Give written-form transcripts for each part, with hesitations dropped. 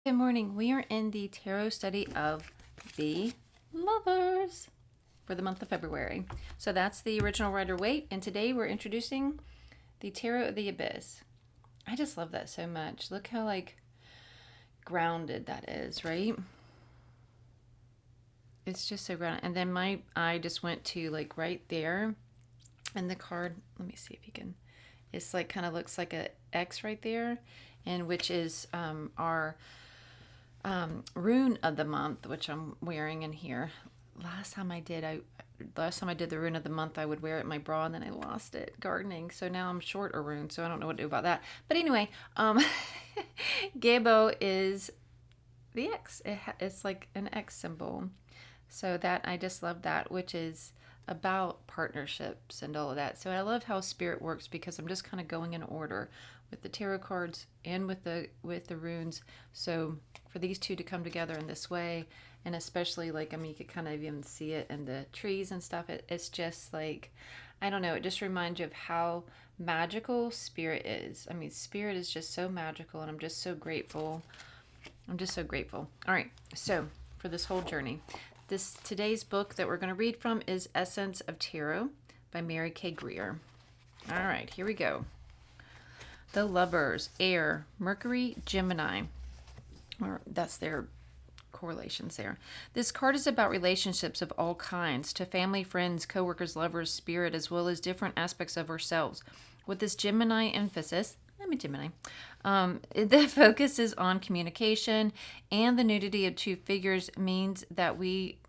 Good morning. We are in the tarot study of the Lovers for the month of February. So that's the original Rider-Waite, and today we're introducing the Tarot of the Abyss. I just love that so much. Look how grounded that is, right? It's just so grounded. And then my eye just went to right there, and the card. Let me see if you can. It's kind of looks like a X right there, and which is our rune of the month, which I'm wearing in here. Last time I did the rune of the month, I would wear it in my bra, and then I lost it gardening. So now I'm short a rune, so I don't know what to do about that. But anyway, Gebo is the X. It's like an X symbol. So that I just love that, which is about partnerships and all of that. So I love how spirit works because I'm just kind of going in order with the tarot cards and with the runes. So for these two to come together in this way, and especially you could kind of even see it in the trees and stuff. It's just I don't know. It just reminds you of how magical spirit is. I mean, spirit is just so magical, and I'm just so grateful. All right, so for this whole journey, today's book that we're going to read from is Essence of Tarot by Mary K. Greer. All right, here we go. The Lovers, Air, Mercury, Gemini. Or that's their correlations there. This card is about relationships of all kinds, to family, friends, coworkers, lovers, spirit, as well as different aspects of ourselves. With this Gemini emphasis, I'm a Gemini. The focus is on communication, and the nudity of two figures means that we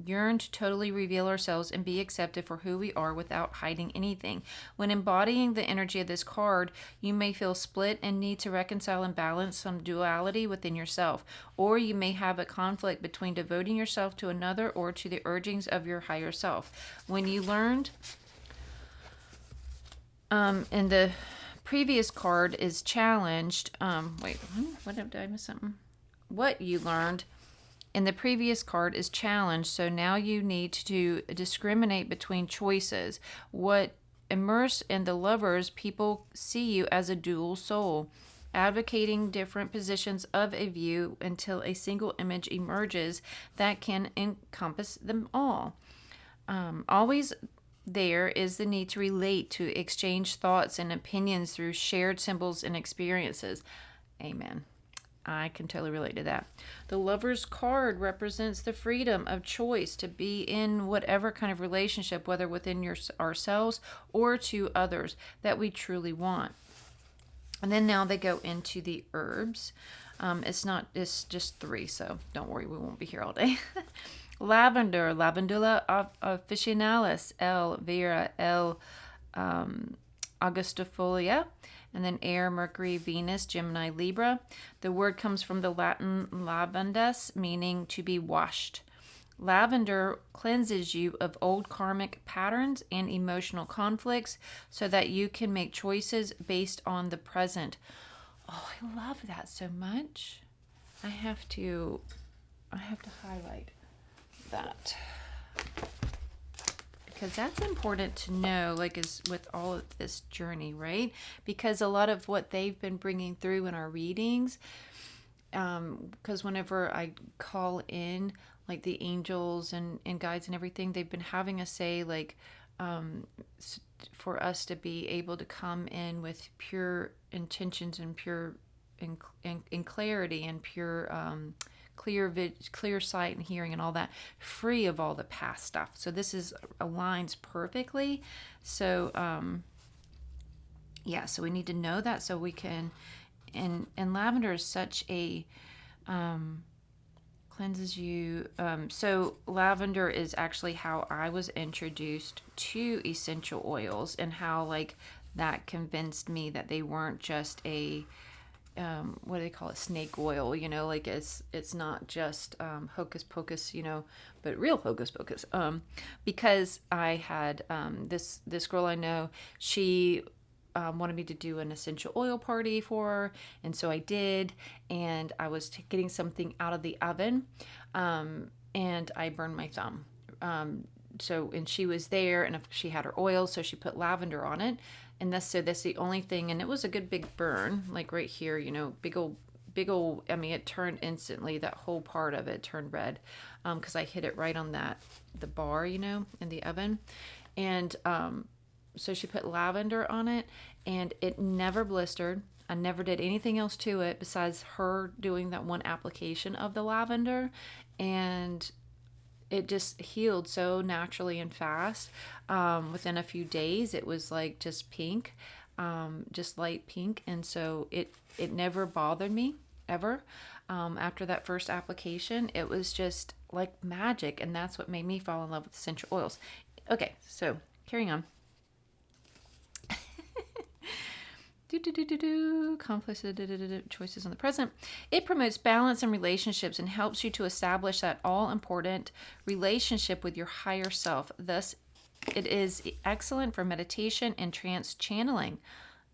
yearn to totally reveal ourselves and be accepted for who we are without hiding anything. When embodying the energy of this card, you may feel split and need to reconcile and balance some duality within yourself, or you may have a conflict between devoting yourself to another or to the urgings of your higher self. When you learned in the previous card is challenged. Did I miss something? What you learned in the previous card is challenged, so now you need to discriminate between choices. What immerse in the Lovers, people see you as a dual soul, advocating different positions of a view until a single image emerges that can encompass them all. Always there is the need to relate, to exchange thoughts and opinions through shared symbols and experiences. Amen. I can totally relate to that. The Lover's card represents the freedom of choice to be in whatever kind of relationship, whether within ourselves or to others, that we truly want. And then now they go into the herbs. It's just 3, so don't worry, we won't be here all day. Lavender, Lavandula officinalis, L. vera, L. Augustifolia, and then Air, Mercury, Venus, Gemini, Libra. The word comes from the Latin lavandus, meaning to be washed. Lavender cleanses you of old karmic patterns and emotional conflicts so that you can make choices based on the present. Oh, I love that so much. I have to highlight that, because that's important to know, is with all of this journey, right? Because a lot of what they've been bringing through in our readings, because whenever I call in the angels and guides and everything, they've been having us say for us to be able to come in with pure intentions and pure in clarity and pure clear sight and hearing and all that, free of all the past stuff. So this aligns perfectly. So so we need to know that so we can, and lavender is such a cleanses you. So lavender is actually how I was introduced to essential oils, and how that convinced me that they weren't just a what do they call it, snake oil, it's not just hocus pocus, but real hocus pocus, because I had this girl I know, she wanted me to do an essential oil party for her, and so I did, and I was getting something out of the oven, and I burned my thumb. And she was there, and she had her oil, so she put lavender on it, and that's the only thing, and it was a good big burn, right here, big old big old, I mean, it turned instantly. That whole part of it turned red because I hit it right on the bar, in the oven. And so she put lavender on it, and it never blistered. I never did anything else to it besides her doing that one application of the lavender. And it just healed so naturally and fast. Within a few days, it was like just pink, just light pink. And so it never bothered me ever. After that first application, it was just like magic. And that's what made me fall in love with essential oils. Okay, so carrying on. Conflicts, choices in the present. It promotes balance in relationships and helps you to establish that all-important relationship with your higher self. Thus, it is excellent for meditation and trance channeling.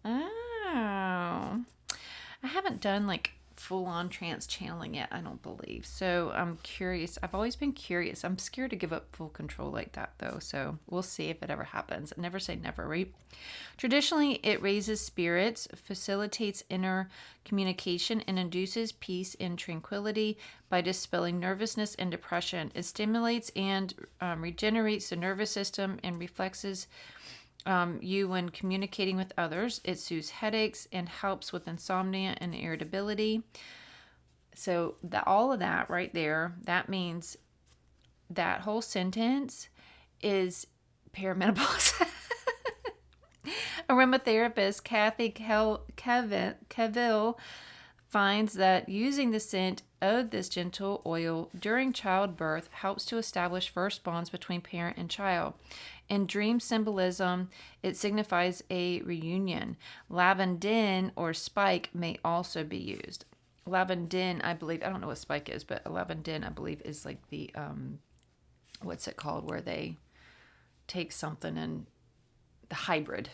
Oh, I haven't done like full-on trance channeling yet, I don't believe. So I'm curious. I've always been curious. I'm scared to give up full control like that, though. So we'll see if it ever happens. Never say never, right? Traditionally, it raises spirits, facilitates inner communication, and induces peace and tranquility by dispelling nervousness and depression. It stimulates and regenerates the nervous system and reflexes you when communicating with others. It soothes headaches and helps with insomnia and irritability. So all of that right there, that means that whole sentence is perimenopause. Aromatherapist Kathy Cavill finds that using the scent of this gentle oil during childbirth helps to establish first bonds between parent and child. In dream symbolism, it signifies a reunion. Lavandin or spike may also be used. Lavandin, I believe, I don't know what spike is, but lavandin, I believe, is like the, what's it called, where they take something and a hybrid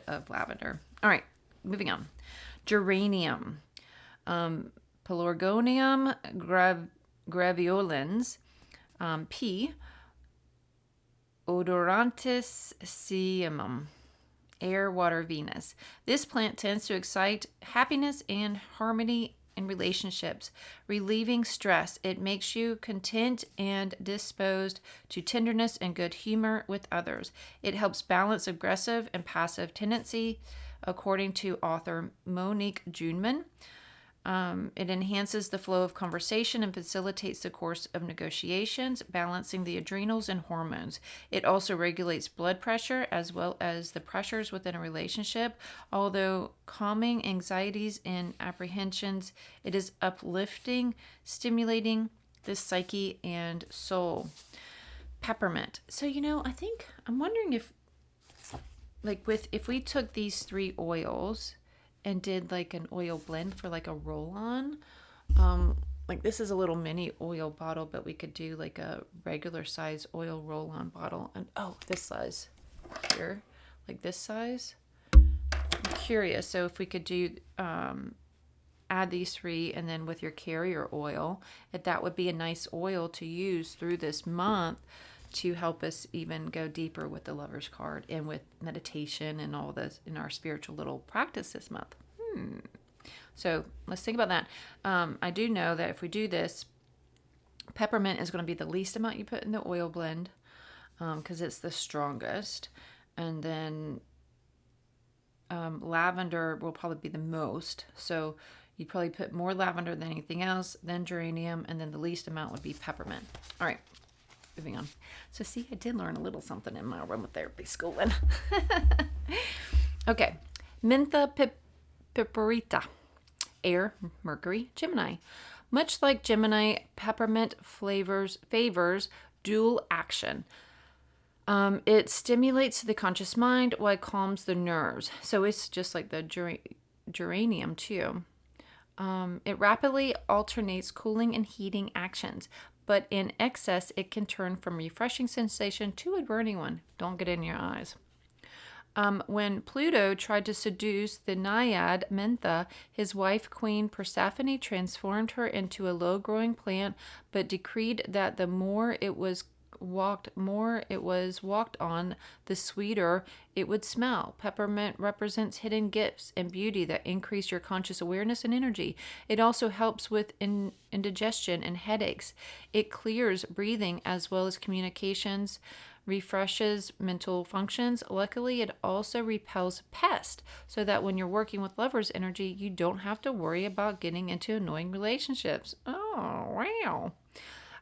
of lavender. All right, moving on. Geranium. Pelargonium graveolens, P. Odorantis siemum, air, water, Venus. This plant tends to excite happiness and harmony in relationships, relieving stress. It makes you content and disposed to tenderness and good humor with others. It helps balance aggressive and passive tendency, according to author Monique Juneman. It enhances the flow of conversation and facilitates the course of negotiations, balancing the adrenals and hormones. It also regulates blood pressure as well as the pressures within a relationship. Although calming anxieties and apprehensions, it is uplifting, stimulating the psyche and soul. Peppermint. So, I'm wondering if we took these 3 oils and did like an oil blend for like a roll-on. Like this is a little mini oil bottle, but we could do like a regular size oil roll-on bottle. And this size here, like this size. I'm curious. So if we could do, add these 3 and then with your carrier oil, if that would be a nice oil to use through this month to help us even go deeper with the Lover's card and with meditation and all this in our spiritual little practice this month. So let's think about that. I do know that if we do this, peppermint is going to be the least amount you put in the oil blend because it's the strongest. And then lavender will probably be the most. So you'd probably put more lavender than anything else, then geranium, and then the least amount would be peppermint. All right. Moving on. So see, I did learn a little something in my aromatherapy schooling. Okay. Mentha piperita. Air, Mercury, Gemini. Much like Gemini, peppermint favors dual action. It stimulates the conscious mind while it calms the nerves. So it's just like the geranium too. It rapidly alternates cooling and heating actions. But in excess, it can turn from refreshing sensation to a burning one. Don't get in your eyes. When Pluto tried to seduce the naiad Mentha, his wife, Queen Persephone, transformed her into a low-growing plant, but decreed that the more it was walked on, the sweeter it would smell. Peppermint represents hidden gifts and beauty that increase your conscious awareness and energy. It also helps with indigestion and headaches. It clears breathing as well as communications, refreshes mental functions. Luckily, it also repels pests so that when you're working with lover's energy, you don't have to worry about getting into annoying relationships. Oh, wow.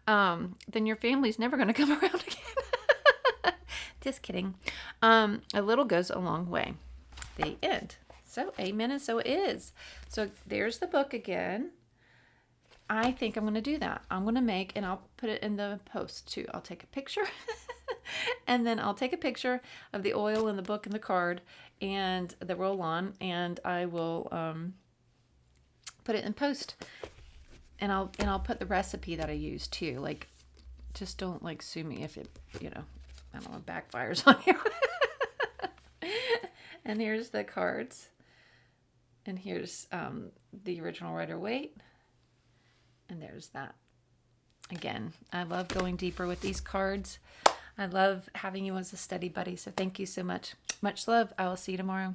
Then your family's never going to come around again. Just kidding. A little goes a long way. The end. So, amen, and so it is. So, there's the book again. I think I'm going to do that. I'm going to make, and I'll put it in the post too. I'll take a picture and then I'll take a picture of the oil and the book and the card and the roll on, and I will put it in post. And I'll put the recipe that I use too. Like, just don't like sue me if it, I don't know, backfires on you. And here's the cards. And here's the original Rider-Waite. And there's that. Again, I love going deeper with these cards. I love having you as a study buddy. So thank you so much. Much love. I will see you tomorrow.